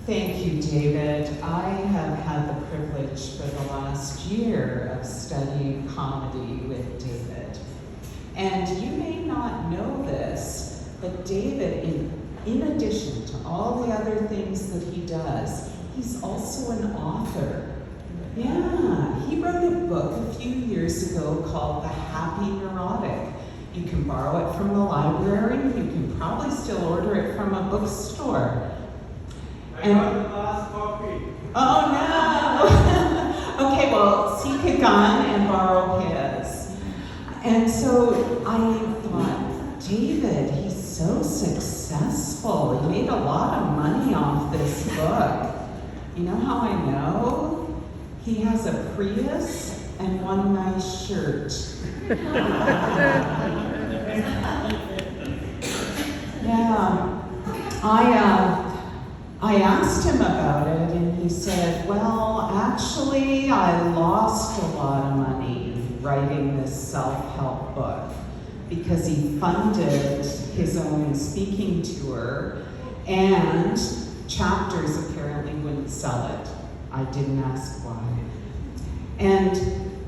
Thank you, David. I have had the privilege for the last year of studying comedy with David. And you may not know this, but David, in addition to all the other things that he does, he's also an author. Yeah, he wrote a book a few years ago called The Happy Neurotic. You can borrow it from the library. You can probably still order it from a bookstore. I got the last copy. Oh no! Okay, well, seek a gun and borrow his. And so I thought, David, he's so successful. He made a lot of money off this book. You know how I know? He has a Prius and one nice shirt. Yeah, I asked him about it, and he said, well, actually, I lost a lot of money writing this self-help book because he funded his own speaking tour, and Chapters apparently wouldn't sell it. I didn't ask why. And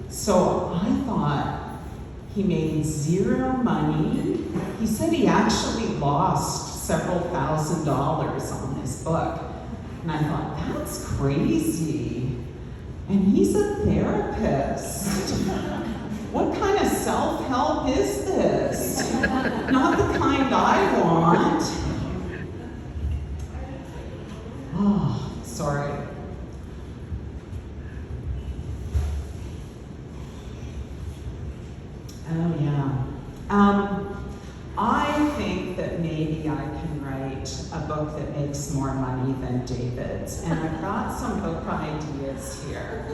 so I thought he made zero money. He said he actually lost several $1,000s on his book. And I thought, that's crazy. And he's a therapist. What kind of self-help is this? Not the kind I want. Oh, sorry. Oh, yeah. I think that maybe I can write a book that makes more money than David's, and I've got some book ideas here.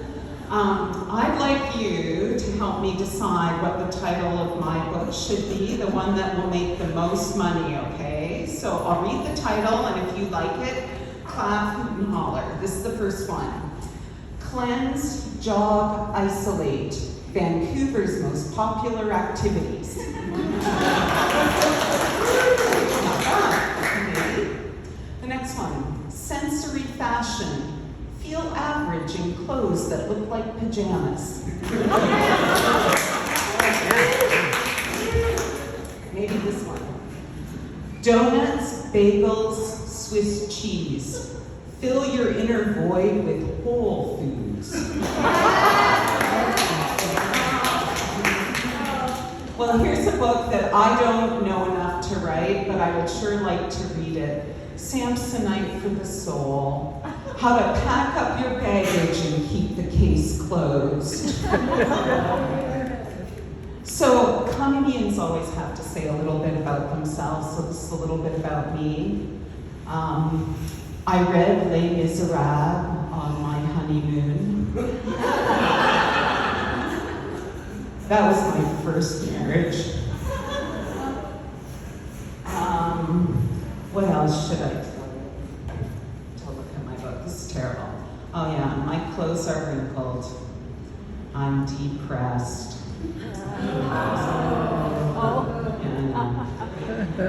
I'd like you to help me decide what the title of my book should be, the one that will make the most money, okay? So I'll read the title, and if you like it, clap, hoot, and holler. This is the first one. Cleanse, Jog, Isolate, Vancouver's most popular activities. Not bad. Okay. The next one, sensory fashion. Feel average in clothes that look like pajamas. Maybe this one. Donuts, bagels, Swiss cheese. Fill your inner void with Whole Foods. Well, here's a book that I don't know enough to write, but I would sure like to read it. Samsonite for the Soul. How to pack up your baggage and keep the case closed. So, comedians always have to say a little bit about themselves, so this is a little bit about me. I read Les Miserables on my honeymoon. That was my first marriage. What else should I tell you? To look at my book. This is terrible. Oh yeah, my clothes are wrinkled. I'm depressed. Yeah.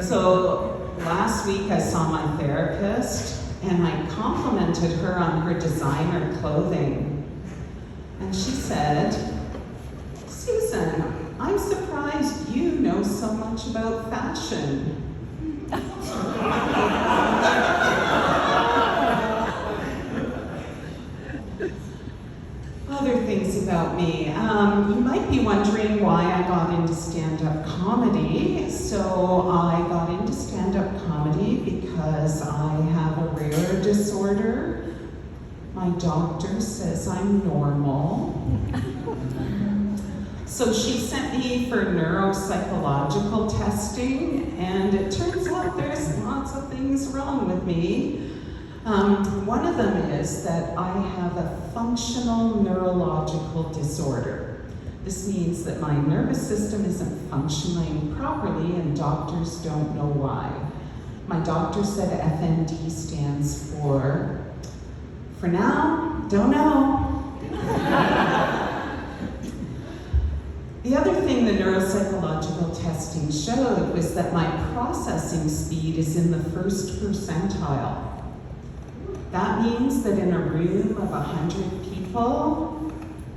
So last week I saw my therapist, and I complimented her on her designer clothing. And she said, Susan, I'm surprised you know so much about fashion. Other things about me. You might be wondering why I got into stand-up comedy. So I got into stand-up comedy because I have a rare disorder. My doctor says I'm normal. So she sent me for neuropsychological testing, and it turns out there's lots of things wrong with me. One of them is that I have a functional neurological disorder. This means that my nervous system isn't functioning properly, and doctors don't know why. My doctor said FND stands for now, don't know. The other thing the neuropsychological testing showed was that my processing speed is in the first percentile. That means that in a room of 100 people,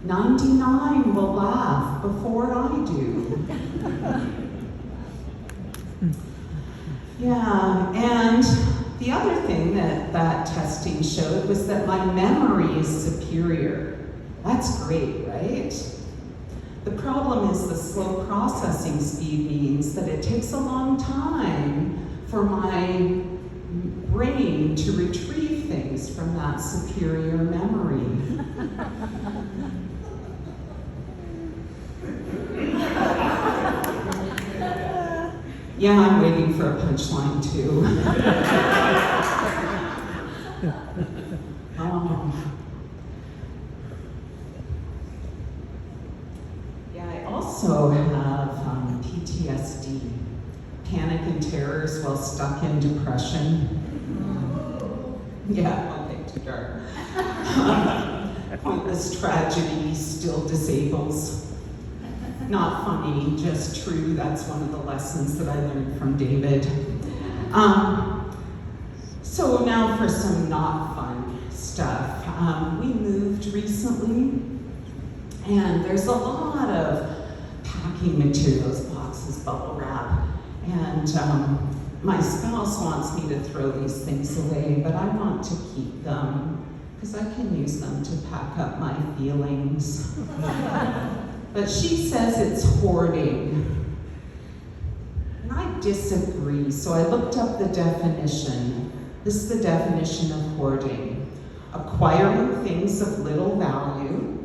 99 will laugh before I do. Yeah, and the other thing that testing showed was that my memory is superior. That's great, right? The problem is the slow processing speed means that it takes a long time for my brain to retrieve things from that superior memory. Yeah, I'm waiting for a punchline too. Yeah, I also have PTSD, panic and terrors while stuck in depression. Yeah, okay, too dark. Pointless tragedy still disables. Not funny, just true. That's one of the lessons that I learned from David. So now for some not fun stuff. We moved recently, and there's a lot of packing materials, boxes, bubble wrap, and my spouse wants me to throw these things away, but I want to keep them because I can use them to pack up my feelings. But she says it's hoarding. And I disagree, so I looked up the definition. This is the definition of hoarding: acquiring things of little value,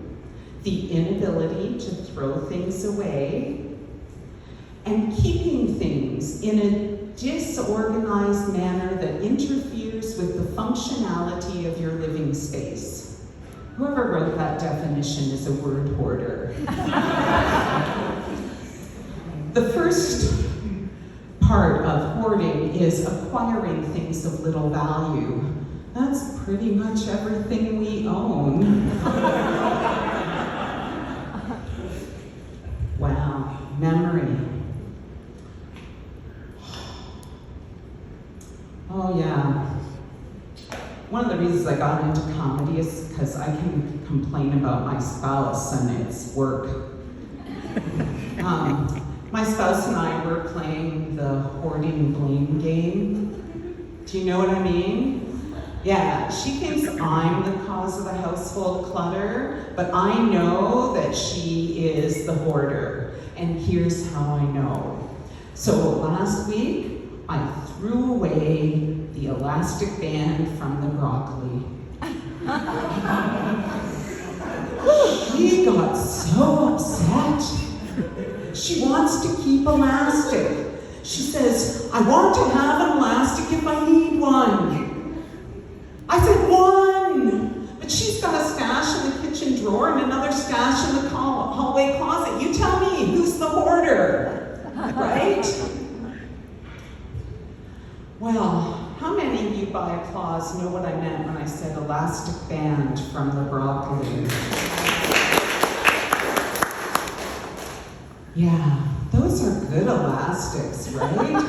the inability to throw things away, and keeping things in a disorganized manner that interferes with the functionality of your living space. Whoever wrote that definition is a word hoarder. The first part of hoarding is acquiring things of little value. That's pretty much everything we own. Wow, memory. Oh yeah. One of the reasons I got into comedy is because I can complain about my spouse and it's work. My spouse and I were playing the hoarding blame game. Do you know what I mean? Yeah, she thinks I'm the cause of the household clutter, but I know that she is the hoarder. And here's how I know. So last week, I threw away the elastic band from the broccoli. She got so upset. She wants to keep elastic. She says, I want to have an elastic if I need one. I said, one! But she's got a stash in the kitchen drawer and another stash in the hallway closet. You tell me, who's the hoarder? Right? Well, how many of you by applause know what I meant when I said elastic band from the broccoli? Yeah, those are good elastics, right?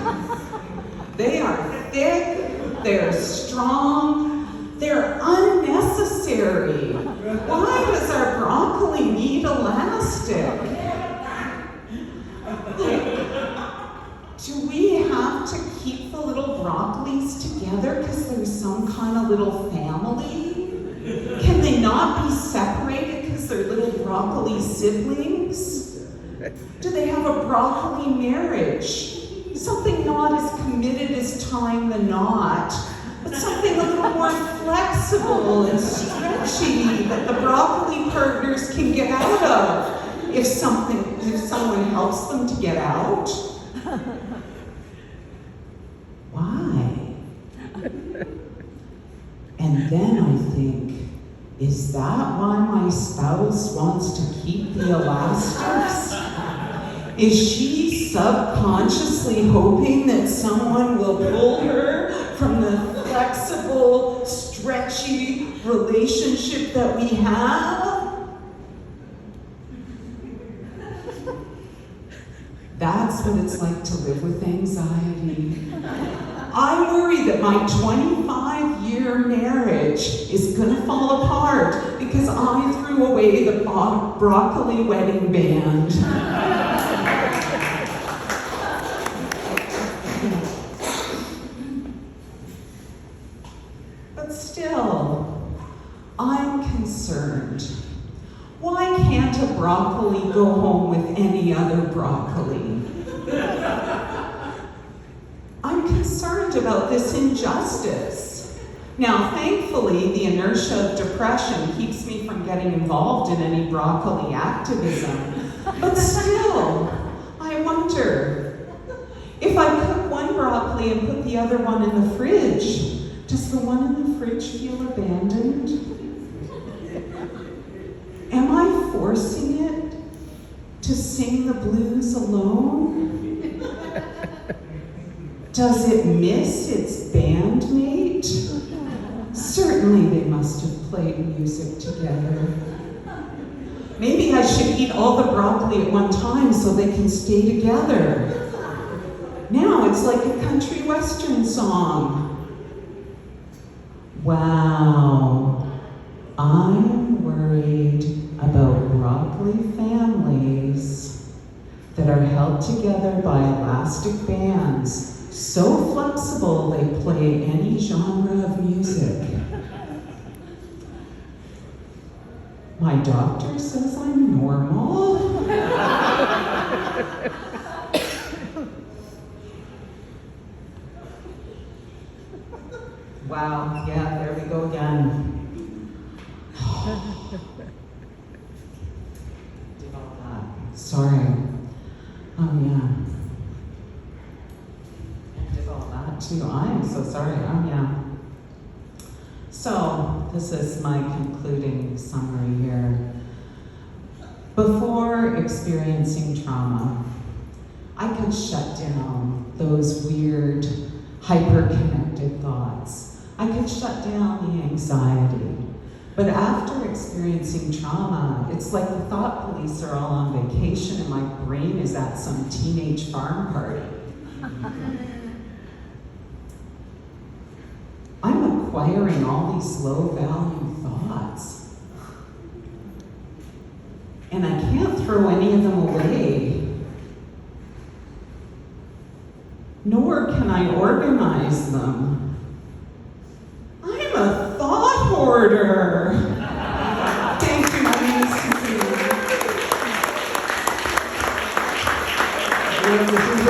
They are thick, they're strong, they're unnecessary. Why does our broccoli need elastic? Do we have to keep the little broccolis together because there's some kind of little family? Can they not be separated because they're little broccoli siblings? Do they have a broccoli marriage? Something not as committed as tying the knot, but something a little more flexible and stretchy that the broccoli partners can get out of if someone helps them to get out. Why? And then I think, is that why my spouse wants to keep the elastics? Is she subconsciously hoping that someone will pull her from the flexible, stretchy relationship that we have? That's what it's like to live with anxiety. I worry that my 25-year marriage is gonna fall apart because I threw away the broccoli wedding band. But still, I'm concerned. Why can't a broccoli go home with any other broccoli? I'm concerned about this injustice. Now, thankfully, the inertia of depression keeps me from getting involved in any broccoli activism. But still, I wonder, if I cook one broccoli and put the other one in the fridge, does the one in the fridge feel abandoned? Am I forcing it to sing the blues alone? Does it miss its bandmate? Certainly they must have played music together. Maybe I should eat all the broccoli at one time so they can stay together. Now it's like a country western song. Wow, I'm worried about broccoli families that are held together by elastic bands, so flexible they play any genre of music. My doctor says I'm normal. Wow, yeah, there we go again. Did all that. Sorry. Oh, yeah. I did all that too. I'm so sorry. Oh, yeah. So, this is my concluding summary here. Before experiencing trauma, I could shut down those weird, hyper-connected thoughts. I could shut down the anxiety. But after experiencing trauma, it's like the thought police are all on vacation and my brain is at some teenage farm party. I'm acquiring all these low-value thoughts. And I can't throw any of them away. Nor can I organize them. I'm a thought hoarder. Thank you, my name is Susie. This is